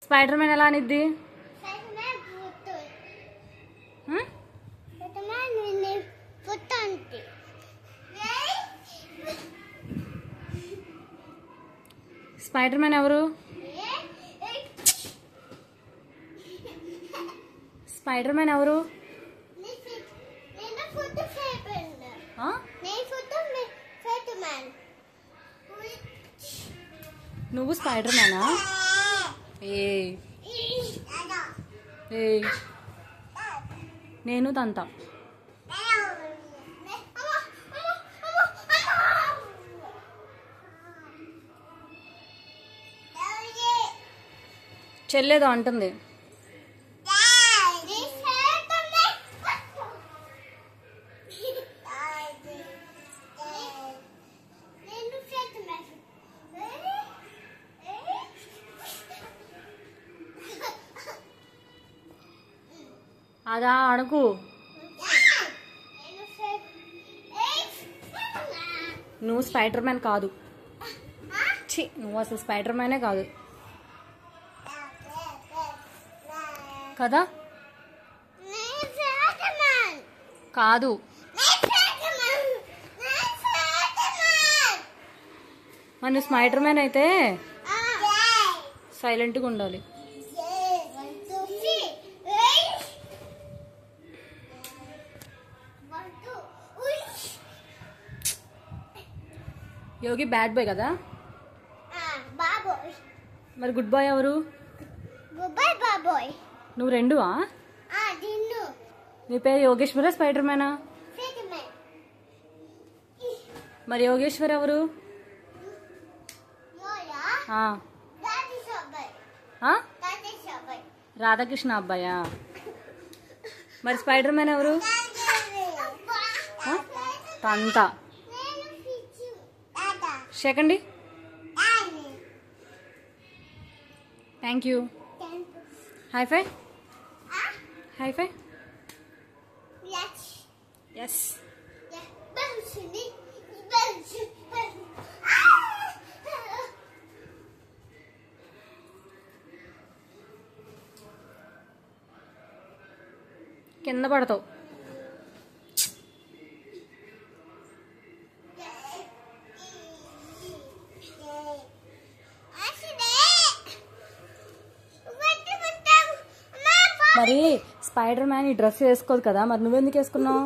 Spider man ఎలా అనిద్ది? Spider Man ఎవరు? Spider Man ఎవరు? నువ్వు స్పైడర్ మ్యానా? నేను తంత. చెల్లేదో అంటుంది. అదా అడుగు. నువ్వు స్పైడర్ మ్యాన్ కాదు. ఛీ, నువ్వు అసలు స్పైడర్ మ్యానే కాదు కదా? కాదు. మరి నువ్వు స్పైడర్ మ్యాన్ అయితే సైలెంట్గా ఉండాలి. యోగి బ్యాడ్ బాయ్ కదా? మరి గుడ్ బాయ్ ఎవరు? నువ్వు రెండువా? నీ పేరు యోగేశ్వర స్పైడర్ మ్యానా? మరి యోగేశ్వర్ ఎవరు? రాధాకృష్ణ అబ్బాయా? మరి స్పైడర్ మ్యాన్ ఎవరు? తంత. Second. Thank you. High five. High five. Yes. కింద పడతావు. మరి స్పైడర్ మ్యాన్ ఈ డ్రెస్ వేసుకోదు కదా, మరి నువ్వెందుకు వేసుకున్నావు?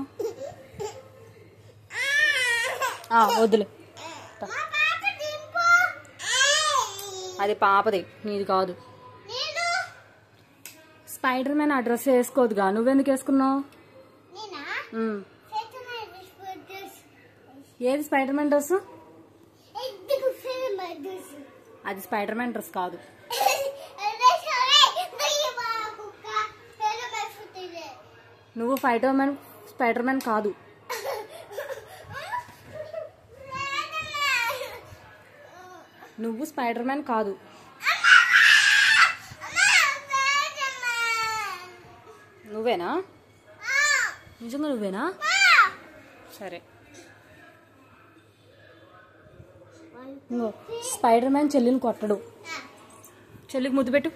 వద్దులే, అది పాపది, నీది కాదు. స్పైడర్ మ్యాన్ ఆ డ్రెస్ వేసుకోదుగా, నువ్వెందుకు వేసుకున్నావు? ఏది స్పైడర్ మ్యాన్ డ్రెస్? అది స్పైడర్ మ్యాన్ డ్రెస్ కాదు. నువ్వు స్పైడర్ మ్యాన్ కాదు. నువ్వు స్పైడర్ మ్యాన్ కాదు. నువ్వేనా? నిజంగా నువ్వేనా? సరే. స్పైడర్ మ్యాన్ చెల్లిని కొట్టడు. చెల్లికి ముద్దు పెట్టు.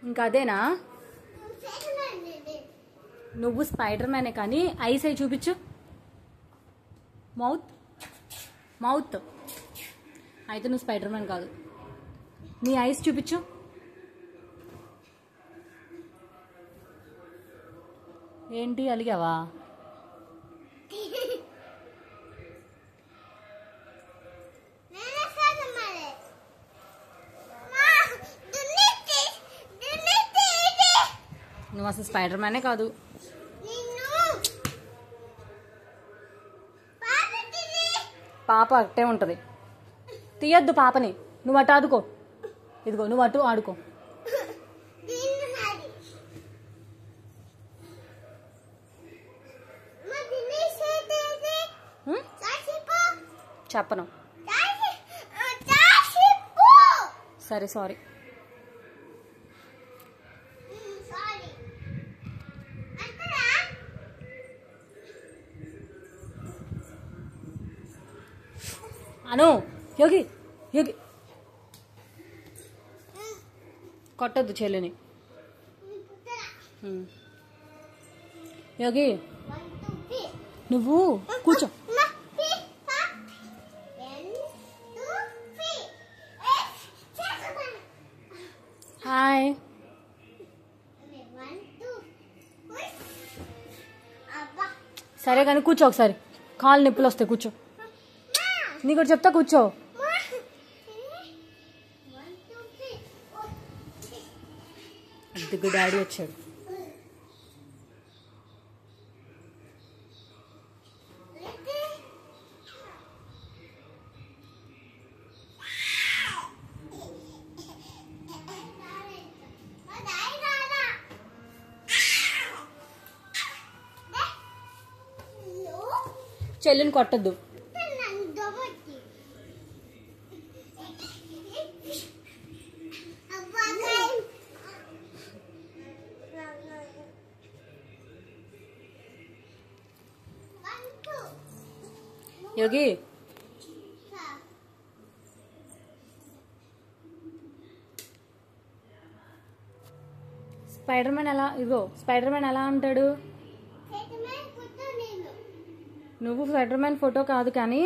ఇంకా అదేనా? నువ్వు స్పైడర్ మ్యానే కానీ ఐస్ అయి చూపించు. మౌత్ అయితే నువ్వు స్పైడర్ మ్యాన్ కాదు. నీ ఐస్ చూపించు. ఏంటి అలిగావా? నువ్వు అసలు స్పైడర్ మ్యానే కాదు. పాప అట్టే ఉంటుంది. తీయద్దు పాపని. నువ్వు అటు ఆడుకో. ఇదిగో నువ్వు అటు ఆడుకో. చెప్పను. సరే సారీ. అను యోగి యోగి కొట్టద్దు చెల్లిని. యోగి నువ్వు కూర్చో. హాయ్. సరే కానీ కూర్చో ఒకసారి. కాళ్ళు నొప్పులు వస్తాయి, కూర్చో. నీకు కూడా చెప్తా, కూర్చో. అద్దెకు డాడీ వచ్చాడు. చెల్లిని కొట్టద్దు. యోగి స్పైడర్ మ్యాన్ ఎలా అంటాడు? నువ్వు స్పైడర్ మ్యాన్ ఫోటో కాదు కానీ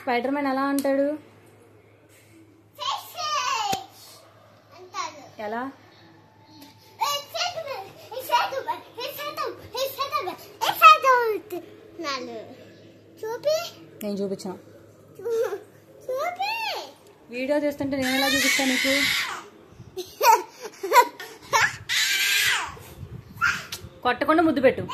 స్పైడర్ మ్యాన్ ఎలా అంటాడు? ఎలా? నేను చూపించాను. వీడియో చేస్తుంటే నేను ఎలా చూపిస్తాను నీకు? కొట్టకుండా ముద్దు పెట్టు.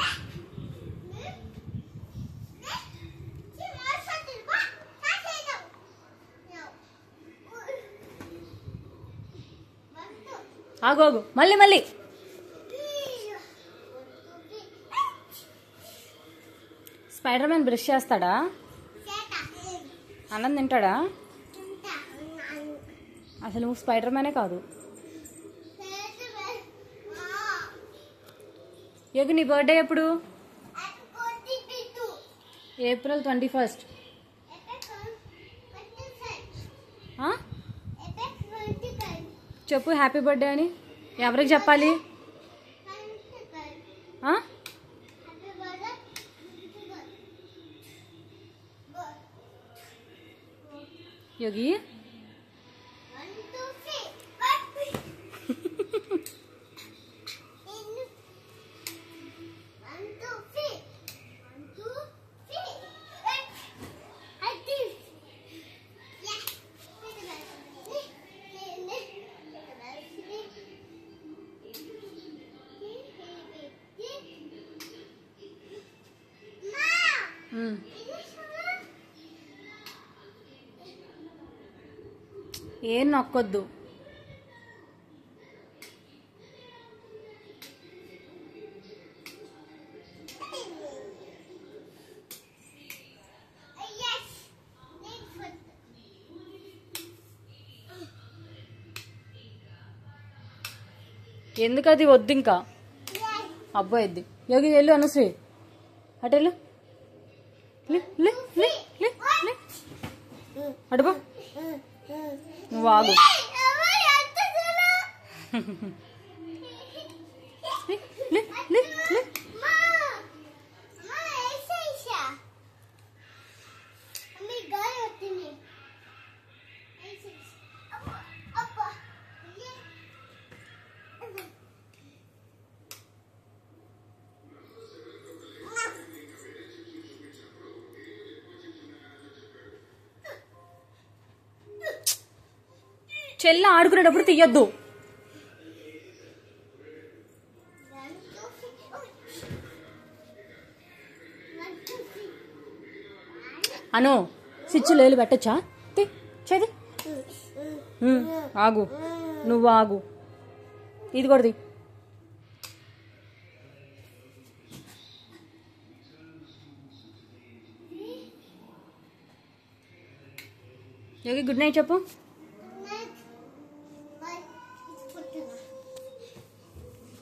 ఆగు మళ్ళీ స్పైడర్ మ్యాన్ బ్రష్ చేస్తాడా? అన్నం తింటాడా? అసలు నువ్వు స్పైడర్ మ్యానే కాదు. యోగి నీ బర్త్డే ఎప్పుడు? April 21st. చెప్పు హ్యాపీ బర్త్డే అని. ఎవరికి చెప్పాలి? యోగి ఏం నొక్కొద్దు. ఎందుకు అది వద్దు ఇంకా. అబ్బాయి వద్దు. యోగి వెళ్ళు అనుశ్రీ అటెళ్ళు. అడుగు నువ్వు ఆగు. చెల్ల ఆడుకునేటప్పుడు తీయద్దు. అను స్విచ్లు వేలు పెట్టచ్చా? చేది ఆగు. నువ్వు ఆగు. ఇది కొడది. యోగి గుడ్ నైట్ చెప్పు.